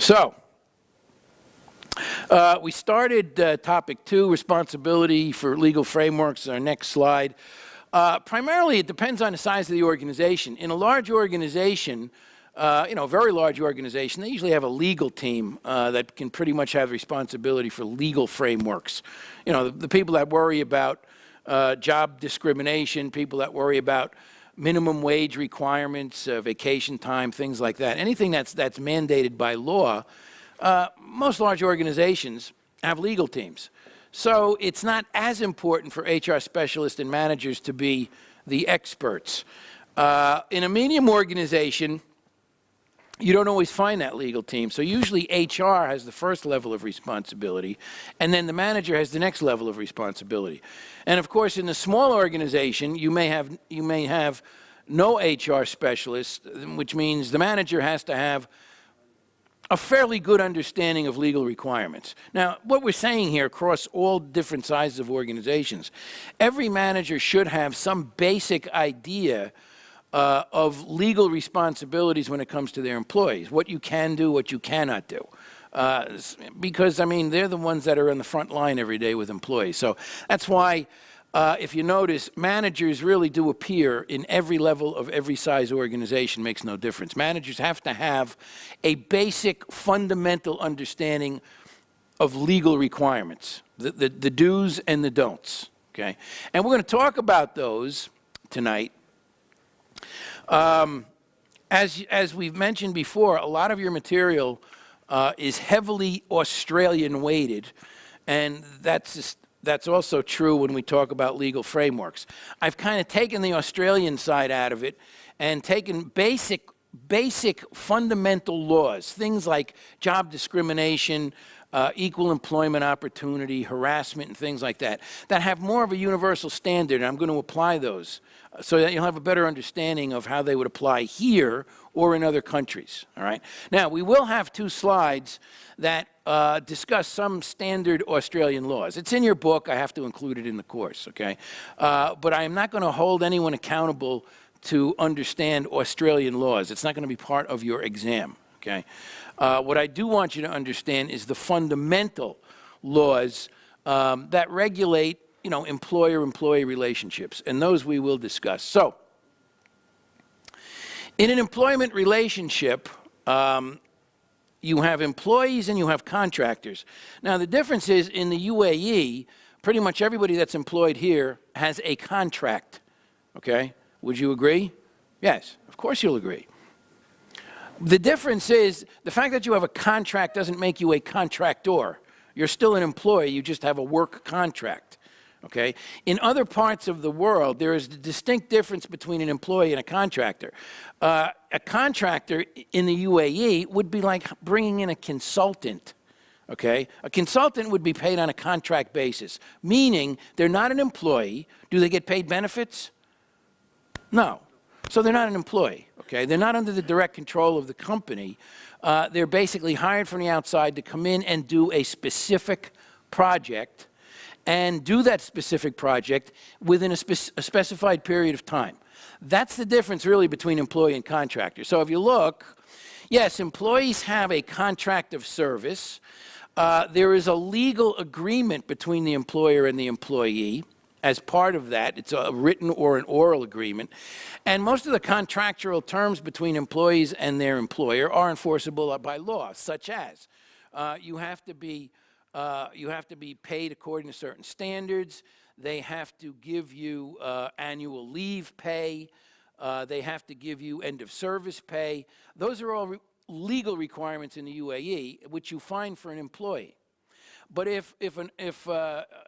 So, we started topic 2, responsibility for legal frameworks, our next slide. Primarily, it depends on the size of the organization. In a large organization, a very large organization, they usually have a legal team that can pretty much have responsibility for legal frameworks. You know, the people that worry about job discrimination, people that worry about minimum wage requirements, vacation time, things like that. Anything that's mandated by law, most large organizations have legal teams. So it's not as important for HR specialists and managers to be the experts. In a medium organization, you don't always find that legal team. So usually HR has the first level of responsibility, and then the manager has the next level of responsibility. And of course, in a small organization, you may have no HR specialist, which means the manager has to have a fairly good understanding of legal requirements. Now, what we're saying here across all different sizes of organizations, every manager should have some basic idea of legal responsibilities when it comes to their employees, what you can do, what you cannot do. Because, I mean, they're the ones that are on the front line every day with employees. So that's why, if you notice, managers really do appear in every level of every size organization. Makes no difference. Managers have to have a basic, fundamental understanding of legal requirements, the do's and the don'ts, okay? And we're going to talk about those tonight. As we've mentioned before, a lot of your material is heavily Australian weighted, and that's also true when we talk about legal frameworks. I've kind of taken the Australian side out of it and taken basic fundamental laws, things like job discrimination, equal employment opportunity, harassment, and things like that have more of a universal standard, and I'm going to apply those so that you'll have a better understanding of how they would apply here or in other countries, all right? Now, we will have 2 slides that discuss some standard Australian laws. It's in your book. I have to include it in the course, okay? But I am not going to hold anyone accountable to understand Australian laws. It's not going to be part of your exam, okay? What I do want you to understand is the fundamental laws that regulate, employer-employee relationships, and those we will discuss. So, in an employment relationship, you have employees and you have contractors. Now, the difference is in the UAE, pretty much everybody that's employed here has a contract, okay? Would you agree? Yes, of course you'll agree. The difference is the fact that you have a contract doesn't make you a contractor. You're still an employee, you just have a work contract, okay? In other parts of the world, there is a distinct difference between an employee and a contractor. A contractor in the UAE would be like bringing in a consultant, okay? A consultant would be paid on a contract basis, meaning they're not an employee. Do they get paid benefits? No. So they're not an employee, okay? They're not under the direct control of the company. They're basically hired from the outside to come in and do a specific project and do that specific project within a specified period of time. That's the difference really between employee and contractor. So if you look, yes, employees have a contract of service. There is a legal agreement between the employer and the employee. As part of that, it's a written or an oral agreement. And most of the contractual terms between employees and their employer are enforceable by law, such as you have to be paid according to certain standards. They have to give you annual leave pay. They have to give you end of service pay. Those are all legal requirements in the UAE, which you find for an employee. But if an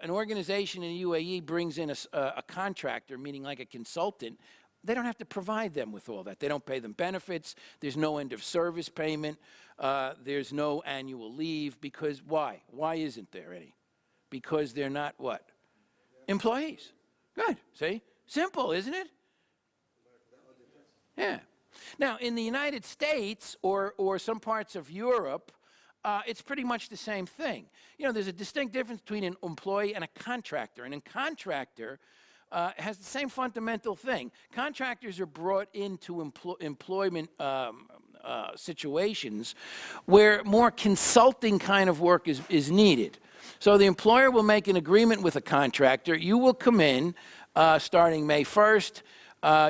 organization in the UAE brings in a contractor, meaning like a consultant, they don't have to provide them with all that. They don't pay them benefits. There's no end of service payment. There's no annual leave. Because why? Why isn't there any? Because they're not what? Employees. Good. See? Simple, isn't it? Yeah. Now, in the United States or some parts of Europe, it's pretty much the same thing. There's a distinct difference between an employee and a contractor. And a contractor has the same fundamental thing. Contractors are brought into employment situations where more consulting kind of work is needed. So the employer will make an agreement with a contractor. You will come in starting May 1st.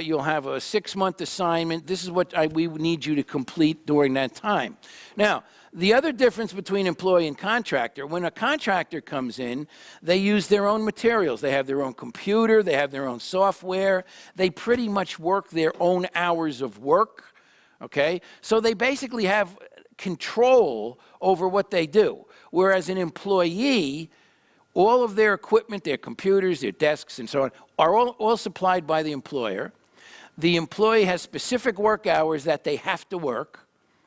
You'll have a 6-month assignment. This is what we need you to complete during that time. Now, the other difference between employee and contractor, when a contractor comes in, they use their own materials. They have their own computer. They have their own software. They pretty much work their own hours of work, okay? So they basically have control over what they do. Whereas an employee, all of their equipment, their computers, their desks, and so on, are all supplied by the employer. The employee has specific work hours that they have to work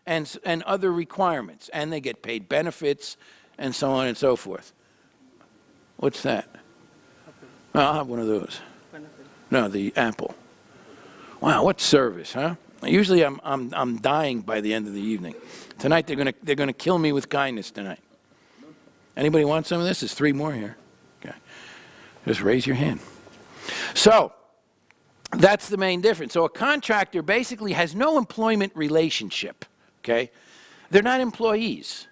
and other requirements, and they get paid benefits and so on and so forth. What's that? Oh, I'll have one of those. No, the Apple. Wow, what service, huh? Usually I'm dying by the end of the evening. Tonight they're gonna kill me with kindness tonight. Anybody want some of this? There's 3 more here. Okay. Just raise your hand. So, that's the main difference. So a contractor basically has no employment relationship, okay? They're not employees.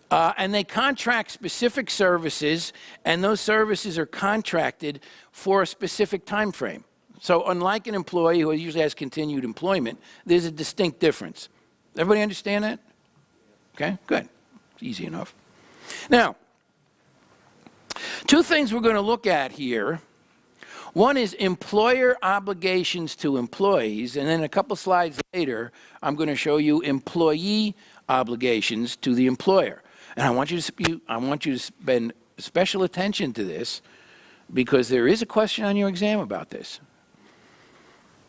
And they contract specific services, and those services are contracted for a specific time frame. So unlike an employee who usually has continued employment, there's a distinct difference. Everybody understand that? Okay, good. It's easy enough. Now, 2 things we're going to look at here. One is employer obligations to employees, and then a couple slides later, I'm going to show you employee obligations to the employer. And I want you to spend special attention to this because there is a question on your exam about this.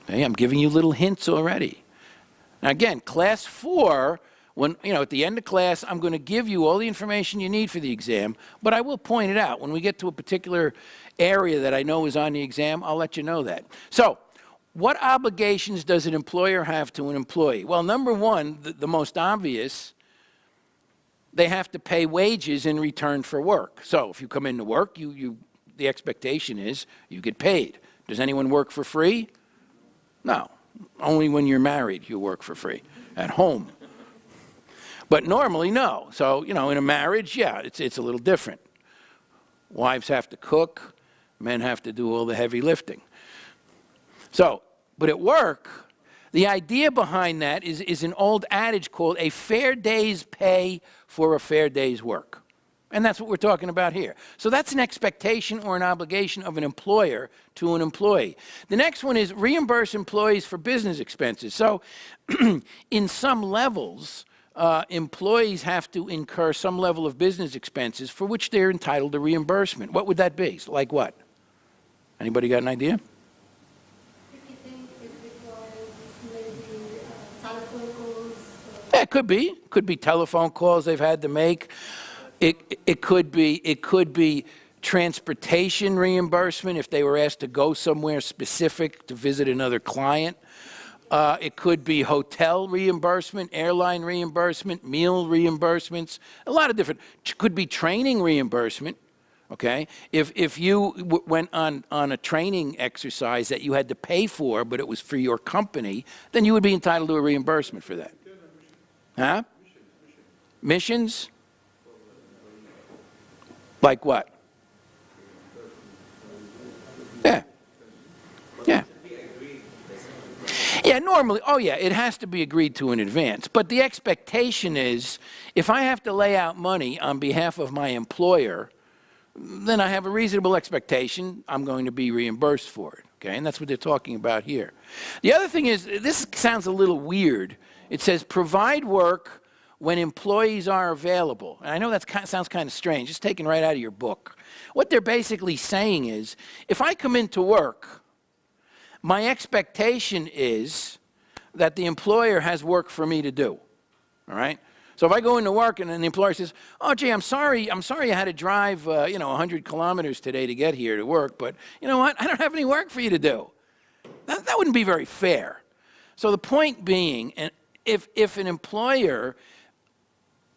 Okay, I'm giving you little hints already. Now again, class 4, when, at the end of class, I'm going to give you all the information you need for the exam, but I will point it out. When we get to a particular area that I know is on the exam, I'll let you know that. So, what obligations does an employer have to an employee? Well, number one, the most obvious, they have to pay wages in return for work. So, if you come into work, the expectation is you get paid. Does anyone work for free? No. Only when you're married you work for free. At home. But normally, no. So, in a marriage, yeah, it's a little different. Wives have to cook. Men have to do all the heavy lifting. So, but at work, the idea behind that is an old adage called a fair day's pay for a fair day's work. And that's what we're talking about here. So that's an expectation or an obligation of an employer to an employee. The next one is reimburse employees for business expenses. So in some levels, employees have to incur some level of business expenses for which they're entitled to reimbursement. What would that be? Like what? Anybody got an idea? Yeah, it could be. Could be telephone calls they've had to make. It could be transportation reimbursement if they were asked to go somewhere specific to visit another client. It could be hotel reimbursement, airline reimbursement, meal reimbursements, a lot of different. Could be training reimbursement, okay? If you went on a training exercise that you had to pay for, but it was for your company, then you would be entitled to a reimbursement for that. Huh? Missions? Like what? Yeah. Yeah. Yeah, normally, it has to be agreed to in advance. But the expectation is, if I have to lay out money on behalf of my employer, then I have a reasonable expectation I'm going to be reimbursed for it. Okay, and that's what they're talking about here. The other thing is, this sounds a little weird. It says, provide work when employees are available. And I know that sounds kind of strange. It's taken right out of your book. What they're basically saying is, if I come into work, my expectation is that the employer has work for me to do, all right? So if I go into work and then the employer says, oh, gee, I'm sorry I had to drive, 100 kilometers today to get here to work, but you know what? I don't have any work for you to do. That wouldn't be very fair. So the point being, if an employer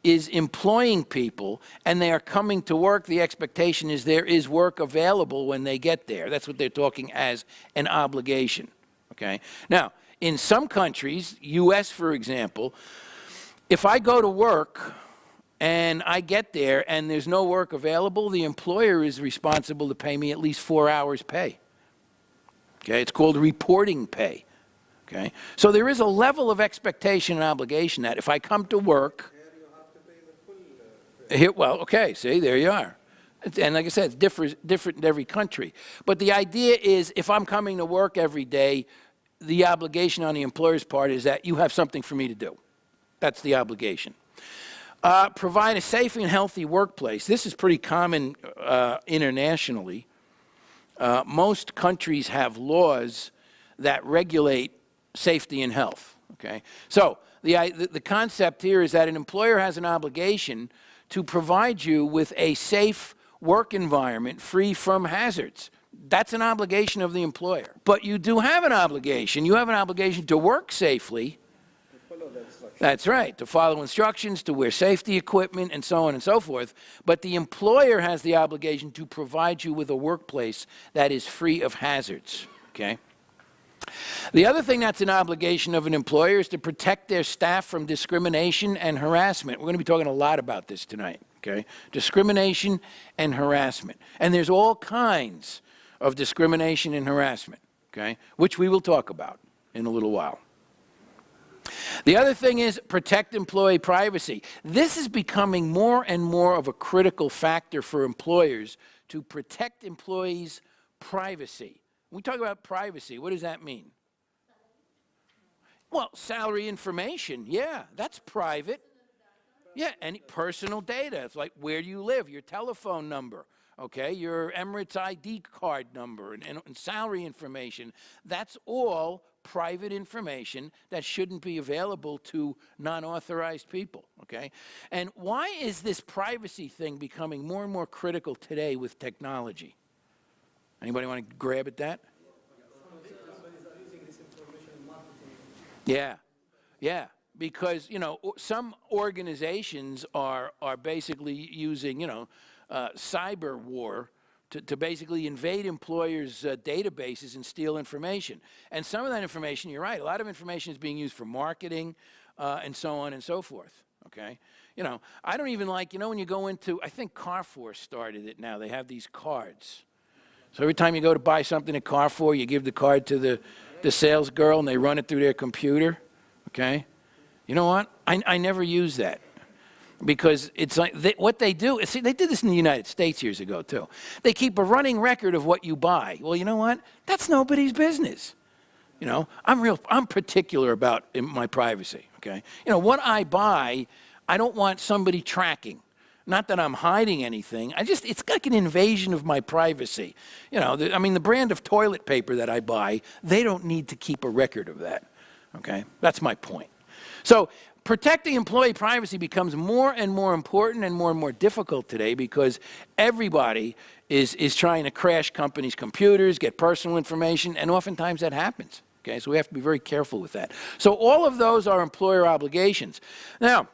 is employing people and they are coming to work, the expectation is there is work available when they get there. That's what they're talking as an obligation, okay? Now, in some countries, US for example, if I go to work and I get there and there's no work available, the employer is responsible to pay me at least 4 hours pay. Okay, it's called reporting pay. Okay, so there is a level of expectation and obligation that if I come to work, here, well, okay, see, there you are. And like I said, it's different in every country. But the idea is if I'm coming to work every day, the obligation on the employer's part is that you have something for me to do. That's the obligation. Provide a safe and healthy workplace. This is pretty common internationally. Most countries have laws that regulate safety and health. Okay, so the concept here is that an employer has an obligation to provide you with a safe work environment free from hazards. That's an obligation of the employer. But you do have an obligation. You have an obligation to work safely. That's right, to follow instructions, to wear safety equipment, and so on and so forth. But the employer has the obligation to provide you with a workplace that is free of hazards, okay? The other thing that's an obligation of an employer is to protect their staff from discrimination and harassment. We're going to be talking a lot about this tonight, okay? Discrimination and harassment. And there's all kinds of discrimination and harassment, okay, which we will talk about in a little while. The other thing is protect employee privacy. This is becoming more and more of a critical factor for employers to protect employees' privacy. When we talk about privacy, what does that mean? Well, salary information, yeah, that's private. Yeah, and personal data. It's like where do you live, your telephone number, okay, your Emirates ID card number, and salary information. That's all private information that shouldn't be available to non-authorized people, okay? And why is this privacy thing becoming more and more critical today with technology? Anybody want to grab at that? Yeah, yeah, because, you know, some organizations are basically using, you know, cyber war to basically invade employers' databases and steal information. And some of that information, you're right, a lot of information is being used for marketing and so on and so forth, okay? You know, I don't even like, you know, when you go into, I think Carrefour started it now, they have these cards. So every time you go to buy something at Carrefour, you give the card to the sales girl and they run it through their computer, okay? You know what? I never use that. Because it's like, what they do, see, they did this in the United States years ago, too. They keep a running record of what you buy. Well, you know what? That's nobody's business. You know, I'm particular about my privacy, okay? You know, what I buy, I don't want somebody tracking. Not that I'm hiding anything. It's like an invasion of my privacy. You know, I mean, the brand of toilet paper that I buy, they don't need to keep a record of that, okay? That's my point. So, protecting employee privacy becomes more and more important and more difficult today because everybody is trying to crash companies' computers, get personal information, and oftentimes that happens. Okay, so we have to be very careful with that. So all of those are employer obligations. Now,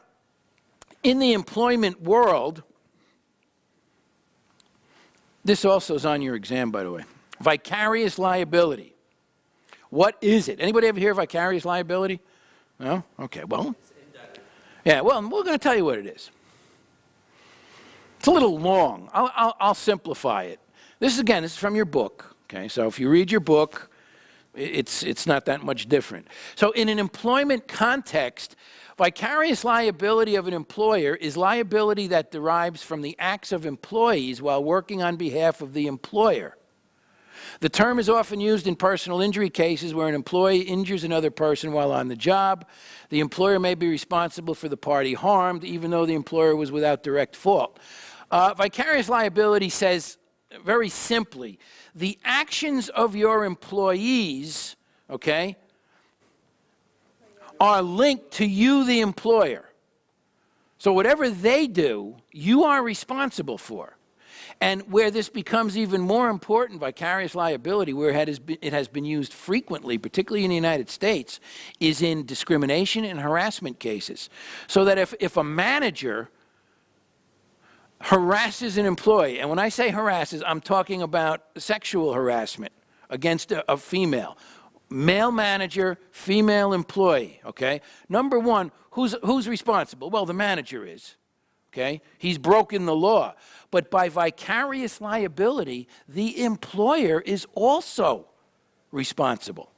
in the employment world, this also is on your exam, by the way. Vicarious liability. What is it? Anybody ever hear of vicarious liability? No? Okay, well. Yeah, well, we're going to tell you what it is. It's a little long. I'll simplify it. This is from your book. Okay, so if you read your book, it's not that much different. So in an employment context, vicarious liability of an employer is liability that derives from the acts of employees while working on behalf of the employer. The term is often used in personal injury cases where an employee injures another person while on the job. The employer may be responsible for the party harmed, even though the employer was without direct fault. Vicarious liability says, very simply, the actions of your employees, okay, are linked to you, the employer. So whatever they do, you are responsible for. And where this becomes even more important, vicarious liability, where it has been used frequently, particularly in the United States, is in discrimination and harassment cases. So that if a manager harasses an employee, and when I say harasses, I'm talking about sexual harassment against a female, male manager, female employee, okay? Number one, who's responsible? Well, the manager is, okay? He's broken the law. But by vicarious liability, the employer is also responsible.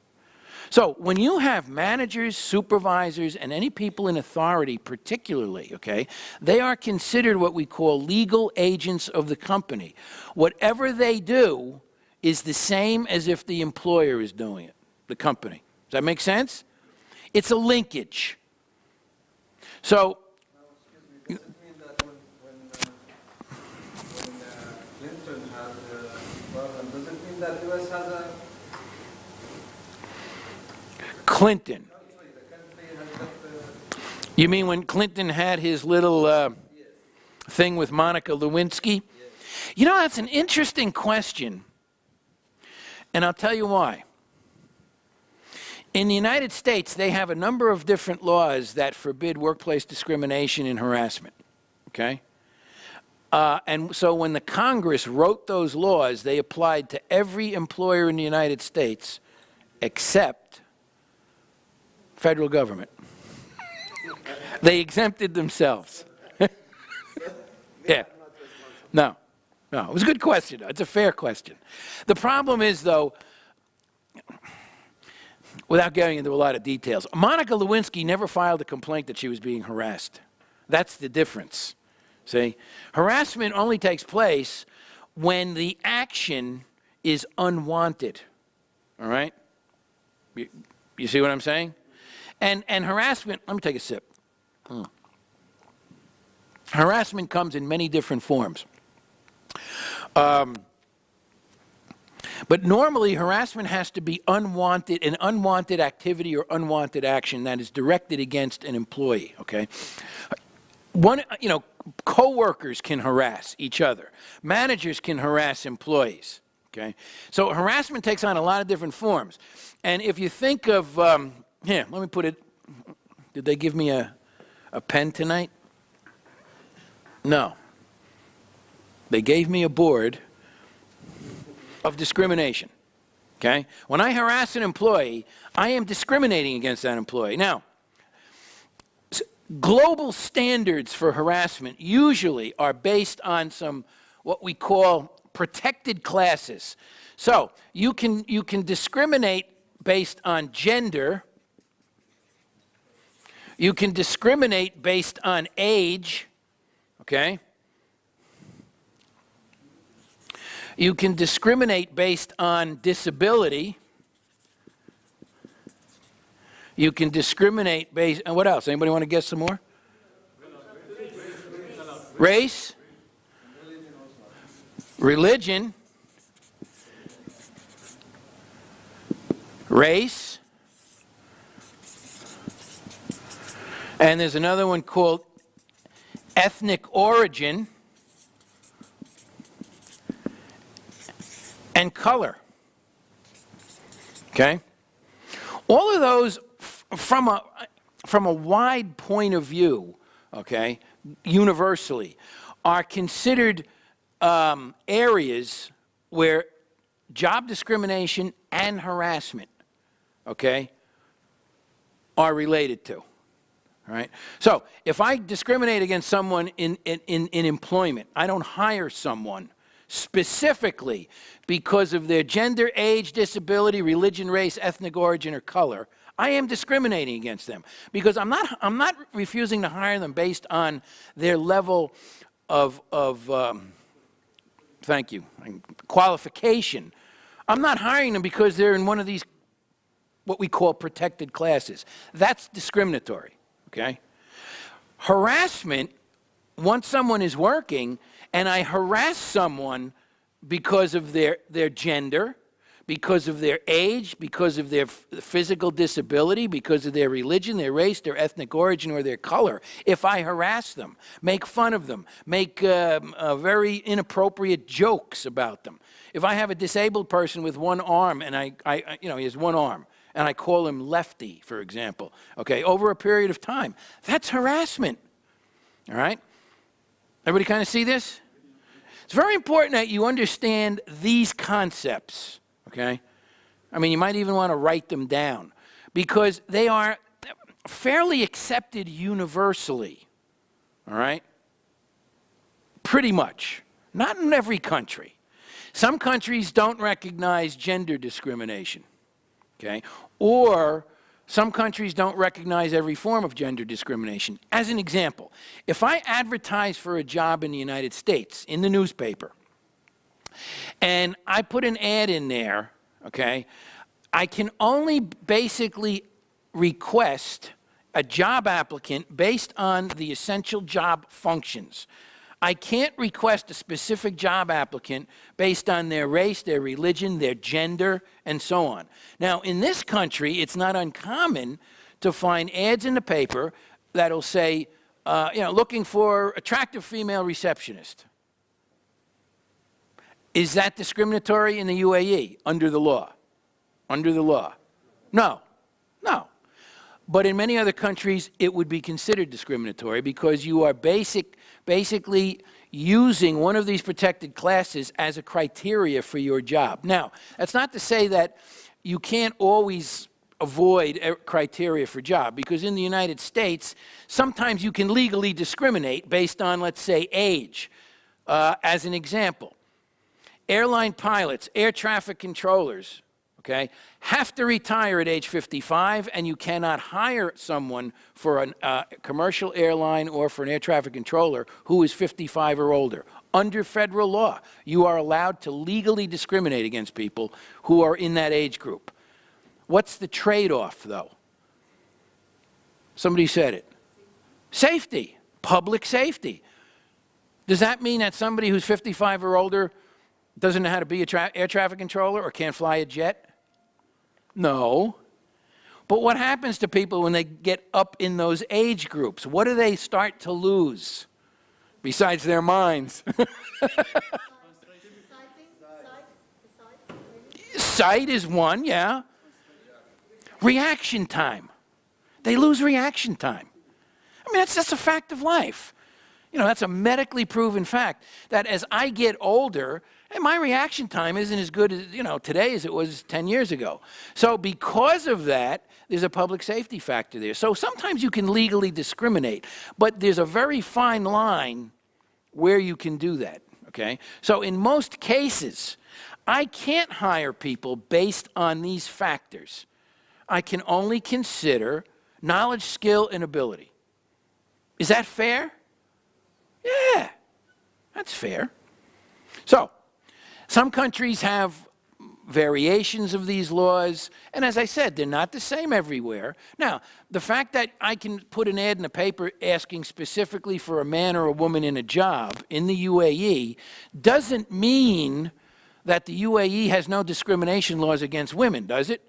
So when you have managers, supervisors, and any people in authority particularly, okay, they are considered what we call legal agents of the company. Whatever they do is the same as if the employer is doing it, the company. Does that make sense? It's a linkage. So, does it mean that when Clinton had a problem, does it mean that U.S. has a... Clinton. Sorry, the country has got You mean when Clinton had his little thing with Monica Lewinsky? You know, that's an interesting question, and I'll tell you why. In the United States, they have a number of different laws that forbid workplace discrimination and harassment, okay? And so when the Congress wrote those laws, they applied to every employer in the United States except federal government. They exempted themselves. Yeah. No, it was a good question. It's a fair question. The problem is, though, without getting into a lot of details, Monica Lewinsky never filed a complaint that she was being harassed. That's the difference. See? Harassment only takes place when the action is unwanted. All right? You see what I'm saying? And harassment, let me take a sip. Harassment comes in many different forms. But normally, harassment has to be an unwanted activity or unwanted action that is directed against an employee, okay? Coworkers can harass each other. Managers can harass employees, okay? So harassment takes on a lot of different forms. And if you think of, here, let me put it, did they give me a pen tonight? No. They gave me a board of discrimination, okay? When I harass an employee, I am discriminating against that employee. Now, global standards for harassment usually are based on some what we call protected classes. So you can discriminate based on gender. You can discriminate based on age, okay? You can discriminate based on disability. You can discriminate based on what else? Anybody want to guess some more? Race? Religion? Race? And there's another one called ethnic origin and color. Okay? All of those from a wide point of view, okay, universally, are considered areas where job discrimination and harassment, okay, are related to. All right? So if I discriminate against someone in employment, I don't hire someone specifically because of their gender, age, disability, religion, race, ethnic origin, or color, I am discriminating against them because I'm not refusing to hire them based on their level of thank you, qualification. I'm not hiring them because they're in one of these what we call protected classes. That's discriminatory, okay? Harassment, once someone is working and I harass someone because of their gender, because of their age, because of their physical disability, because of their religion, their race, their ethnic origin, or their color, if I harass them, make fun of them, make very inappropriate jokes about them. If I have a disabled person with one arm and he has one arm, and I call him Lefty, for example, okay, over a period of time, that's harassment, all right? Everybody kind of see this? It's very important that you understand these concepts, okay? I mean, you might even want to write them down because they are fairly accepted universally, all right? Pretty much. Not in every country. Some countries don't recognize gender discrimination, okay? Or some countries don't recognize every form of gender discrimination. As an example, if I advertise for a job in the United States in the newspaper, and I put an ad in there, okay, I can only basically request a job applicant based on the essential job functions. I can't request a specific job applicant based on their race, their religion, their gender, and so on. Now, in this country, it's not uncommon to find ads in the paper that'll say, looking for attractive female receptionist. Is that discriminatory in the UAE under the law? Under the law? No. No. But in many other countries, it would be considered discriminatory because you are basically using one of these protected classes as a criteria for your job. Now, that's not to say that you can't always avoid criteria for job, because in the United States, sometimes you can legally discriminate based on, let's say, age. As an example, airline pilots, air traffic controllers, okay, have to retire at age 55, and you cannot hire someone for a commercial airline or for an air traffic controller who is 55 or older. Under federal law, you are allowed to legally discriminate against people who are in that age group. What's the trade-off, though? Somebody said it. Safety, public safety. Does that mean that somebody who's 55 or older doesn't know how to be an air traffic controller or can't fly a jet? No. But what happens to people when they get up in those age groups? What do they start to lose besides their minds? Sight is one, yeah. Reaction time. They lose reaction time. I mean, that's a fact of life. That's a medically proven fact that as I get older, and my reaction time isn't as good as, today as it was 10 years ago. So because of that, there's a public safety factor there. So sometimes you can legally discriminate, but there's a very fine line where you can do that, okay? So in most cases, I can't hire people based on these factors. I can only consider knowledge, skill, and ability. Is that fair? Yeah, that's fair. So, some countries have variations of these laws, and as I said, they're not the same everywhere. Now, the fact that I can put an ad in the paper asking specifically for a man or a woman in a job in the UAE doesn't mean that the UAE has no discrimination laws against women, does it?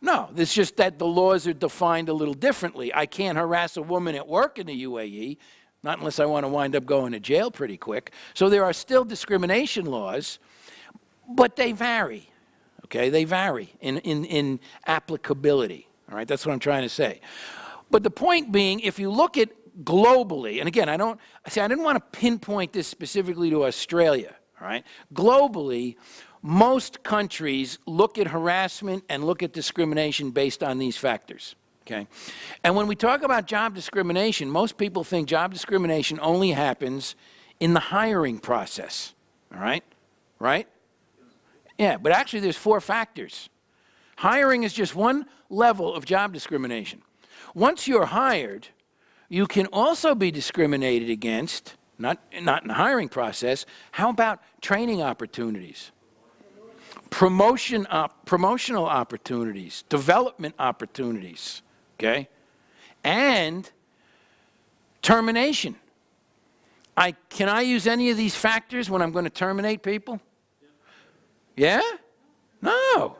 No, it's just that the laws are defined a little differently. I can't harass a woman at work in the UAE, not unless I want to wind up going to jail pretty quick. So there are still discrimination laws, but they vary, okay? They vary in applicability, all right? That's what I'm trying to say. But the point being, if you look at globally, and again, I didn't want to pinpoint this specifically to Australia, all right? Globally, most countries look at harassment and look at discrimination based on these factors. Okay? And when we talk about job discrimination, most people think job discrimination only happens in the hiring process, all right? Right? Yeah, but actually there's 4 factors. Hiring is just one level of job discrimination. Once you're hired, you can also be discriminated against, not in the hiring process. How about training opportunities? Promotional opportunities, development opportunities. Okay? And termination. Can I use any of these factors when I'm going to terminate people? Yeah? No.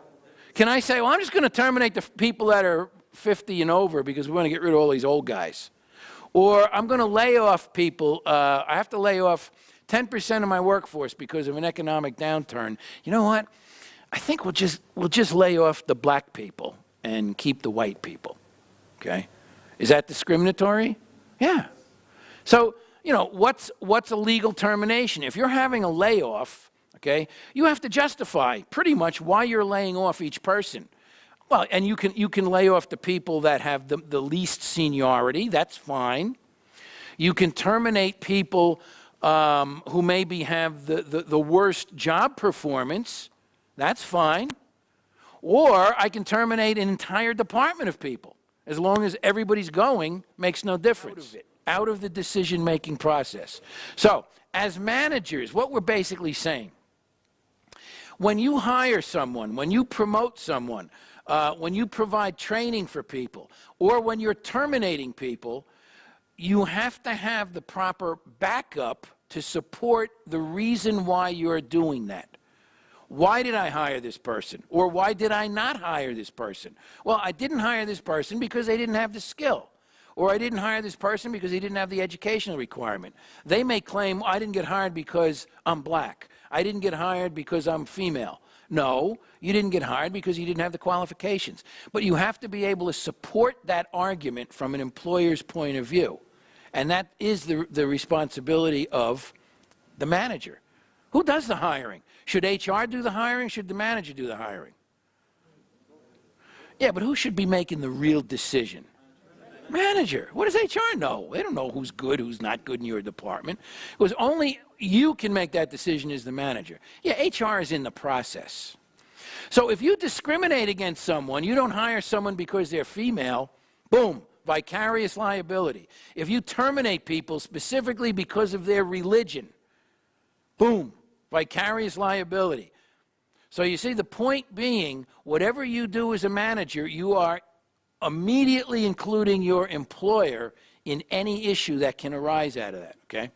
Can I say, well, I'm just going to terminate the people that are 50 and over because we want to get rid of all these old guys? Or I'm going to lay off people. I have to lay off 10% of my workforce because of an economic downturn. You know what? I think we'll just lay off the black people and keep the white people. Okay? Is that discriminatory? Yeah. So, what's a legal termination? If you're having a layoff, okay? You have to justify pretty much why you're laying off each person. Well, and you can lay off the people that have the least seniority. That's fine. You can terminate people who maybe have the worst job performance. That's fine. Or I can terminate an entire department of people. As long as everybody's going, makes no difference. Out of the decision-making process. So, as managers, what we're basically saying, when you hire someone, when you promote someone, when you provide training for people, or when you're terminating people, you have to have the proper backup to support the reason why you're doing that. Why did I hire this person? Or why did I not hire this person? Well, I didn't hire this person because they didn't have the skill. Or I didn't hire this person because he didn't have the educational requirement. They may claim, I didn't get hired because I'm black. I didn't get hired because I'm female. No, you didn't get hired because you didn't have the qualifications. But you have to be able to support that argument from an employer's point of view. And that is the responsibility of the manager. Who does the hiring? Should HR do the hiring? Should the manager do the hiring? Yeah, but who should be making the real decision? Manager. What does HR know? They don't know who's good, who's not good in your department. Because only you can make that decision as the manager. Yeah, HR is in the process. So if you discriminate against someone, you don't hire someone because they're female, boom, vicarious liability. If you terminate people specifically because of their religion, boom, vicarious liability. So you see, the point being, whatever you do as a manager, you are immediately including your employer in any issue that can arise out of that, okay?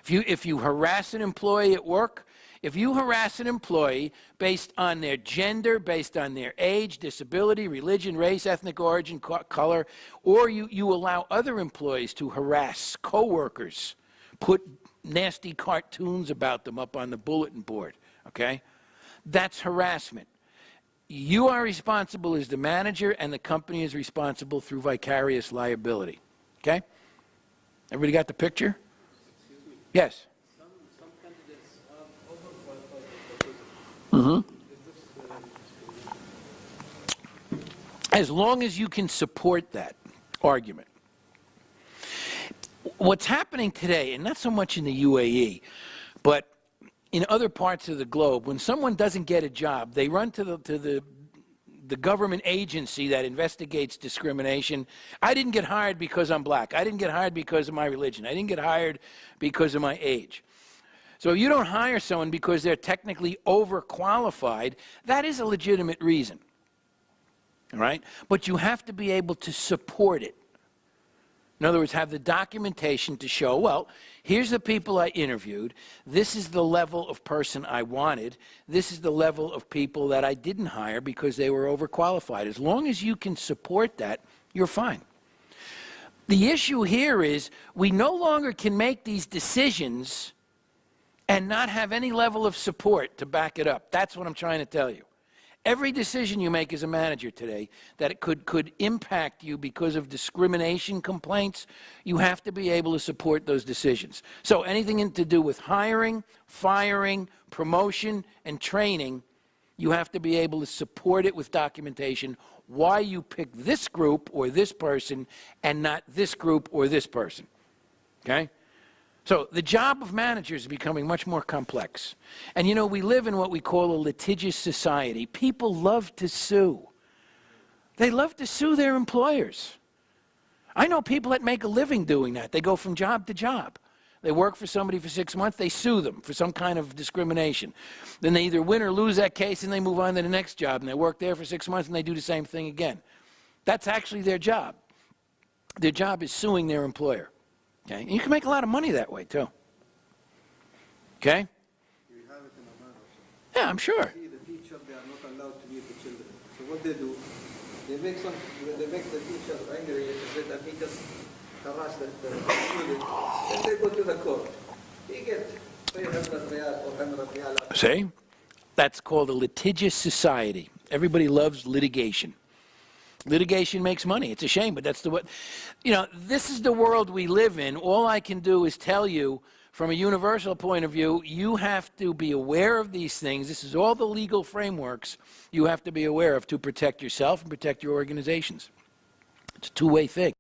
If you harass an employee at work, if you harass an employee based on their gender, based on their age, disability, religion, race, ethnic origin, color, or you allow other employees to harass coworkers, put nasty cartoons about them up on the bulletin board, okay? That's harassment. You are responsible as the manager, and the company is responsible through vicarious liability, okay? Everybody got the picture? Yes? Some candidates are overqualified for the position. As long as you can support that argument. What's happening today, and not so much in the UAE, but in other parts of the globe, when someone doesn't get a job, they run to the government agency that investigates discrimination. I didn't get hired because I'm black. I didn't get hired because of my religion. I didn't get hired because of my age. So if you don't hire someone because they're technically overqualified, that is a legitimate reason. All right? But you have to be able to support it. In other words, have the documentation to show, well, here's the people I interviewed. This is the level of person I wanted. This is the level of people that I didn't hire because they were overqualified. As long as you can support that, you're fine. The issue here is we no longer can make these decisions and not have any level of support to back it up. That's what I'm trying to tell you. Every decision you make as a manager today that it could impact you because of discrimination complaints, you have to be able to support those decisions. So anything to do with hiring, firing, promotion, and training, you have to be able to support it with documentation why you pick this group or this person and not this group or this person. Okay? So the job of managers is becoming much more complex. And you know, we live in what we call a litigious society. People love to sue. They love to sue their employers. I know people that make a living doing that. They go from job to job. They work for somebody for 6 months, they sue them for some kind of discrimination. Then they either win or lose that case and they move on to the next job, and they work there for 6 months and they do the same thing again. That's actually their job. Their job is suing their employer. Okay? And you can make a lot of money that way, too. Okay? We have it in America. Yeah, I'm sure. See, the teacher, they are not allowed to meet the children. So what they do, they make the teacher angry and he just harass the student. Then they go to the court. He gets 300 riyal or 100 riyal. See? That's called a litigious society. Everybody loves litigation. Litigation makes money. It's a shame, but that's the what. You know, this is the world we live in. All I can do is tell you from a universal point of view, you have to be aware of these things. This is all the legal frameworks you have to be aware of to protect yourself and protect your organizations. It's a two-way thing.